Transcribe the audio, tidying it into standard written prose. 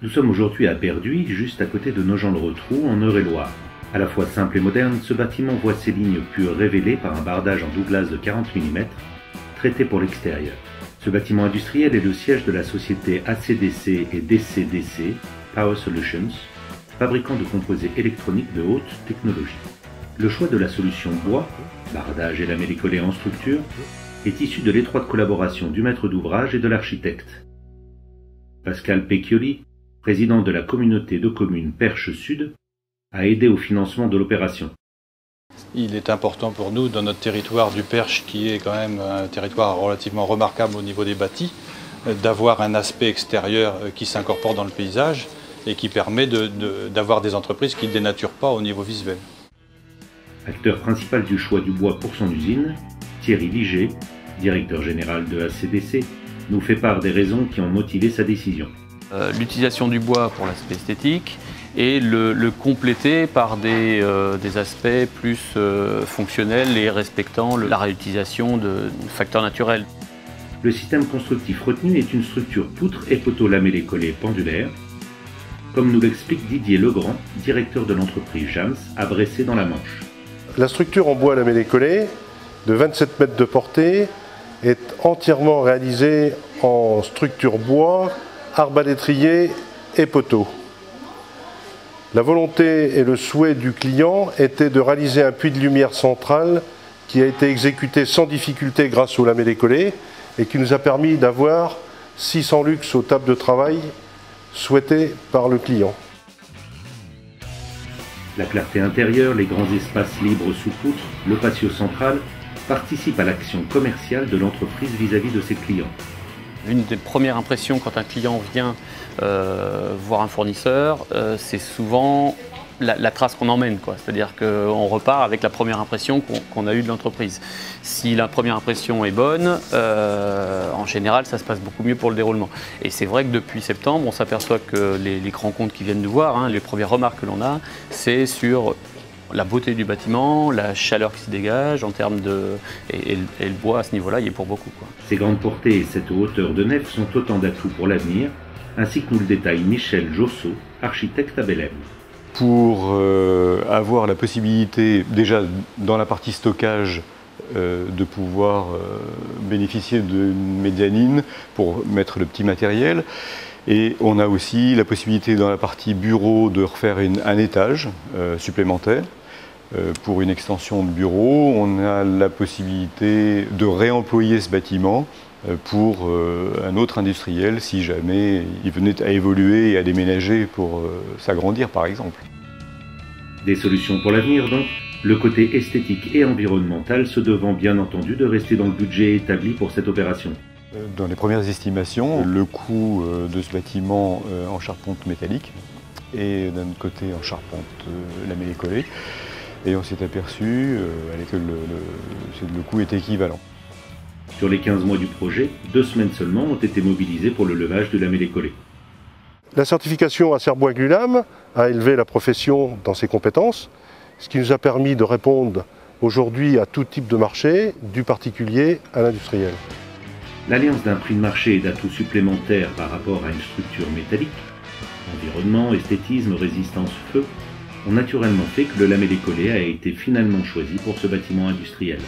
Nous sommes aujourd'hui à Perduis, juste à côté de Nogent-le-Rotrou, en Eure-et-Loire. À la fois simple et moderne, ce bâtiment voit ses lignes pures révélées par un bardage en douglas de 40 mm, traité pour l'extérieur. Ce bâtiment industriel est le siège de la société ACDC et DCDC, Power Solutions, fabricant de composés électroniques de haute technologie. Le choix de la solution bois, bardage et lamellé collé en structure, est issu de l'étroite collaboration du maître d'ouvrage et de l'architecte. Pascal Pecchioli, président de la communauté de communes Perche Sud, a aidé au financement de l'opération. Il est important pour nous, dans notre territoire du Perche, qui est quand même un territoire relativement remarquable au niveau des bâtis, d'avoir un aspect extérieur qui s'incorpore dans le paysage et qui permet d'avoir des entreprises qui ne dénaturent pas au niveau visuel. Acteur principal du choix du bois pour son usine, Thierry Liger, directeur général de ACDC, nous fait part des raisons qui ont motivé sa décision. L'utilisation du bois pour l'aspect esthétique et le compléter par des aspects plus fonctionnels et respectant la réutilisation de facteurs naturels. Le système constructif retenu est une structure poutre et poteaux lamellés collés pendulaires, comme nous l'explique Didier Legrand, directeur de l'entreprise Jams, à Bressé dans la Manche. La structure en bois lamellé collé, de 27 mètres de portée, est entièrement réalisée en structure bois, arbalétrier et poteaux. La volonté et le souhait du client était de réaliser un puits de lumière central qui a été exécuté sans difficulté grâce au lamellé collé et qui nous a permis d'avoir 600 lux aux tables de travail souhaitées par le client. La clarté intérieure, les grands espaces libres sous poutre, le patio central participent à l'action commerciale de l'entreprise vis-à-vis de ses clients. Une des premières impressions quand un client vient voir un fournisseur, c'est souvent la trace qu'on emmène, c'est-à-dire qu'on repart avec la première impression qu'on a eue de l'entreprise. Si la première impression est bonne, en général ça se passe beaucoup mieux pour le déroulement. Et c'est vrai que depuis septembre, on s'aperçoit que les grands comptes qui viennent nous voir, les premières remarques que l'on a, c'est sur la beauté du bâtiment, la chaleur qui se dégage en termes et le bois à ce niveau-là, il est pour beaucoup. Ces grandes portées et cette hauteur de nef sont autant d'atouts pour l'avenir, ainsi que nous le détaille Michel Josso, architecte à Belém. Pour avoir la possibilité, déjà dans la partie stockage, de pouvoir bénéficier d'une mezzanine pour mettre le petit matériel. Et on a aussi la possibilité dans la partie bureau de refaire un étage supplémentaire. Pour une extension de bureau, on a la possibilité de réemployer ce bâtiment pour un autre industriel si jamais il venait à évoluer et à déménager pour s'agrandir par exemple. Des solutions pour l'avenir donc, le côté esthétique et environnemental se devant bien entendu de rester dans le budget établi pour cette opération. Dans les premières estimations, le coût de ce bâtiment en charpente métallique et d'un autre côté en charpente lamellé collé. Et on s'est aperçu que le coût est équivalent. Sur les 15 mois du projet, 2 semaines seulement ont été mobilisées pour le levage du lamellé collé. La certification Acerbois-Glulam a élevé la profession dans ses compétences, ce qui nous a permis de répondre aujourd'hui à tout type de marché, du particulier à l'industriel. L'alliance d'un prix de marché et d'atouts supplémentaires par rapport à une structure métallique, environnement, esthétisme, résistance, feu, ont naturellement fait que le lamellé collé a été finalement choisi pour ce bâtiment industriel.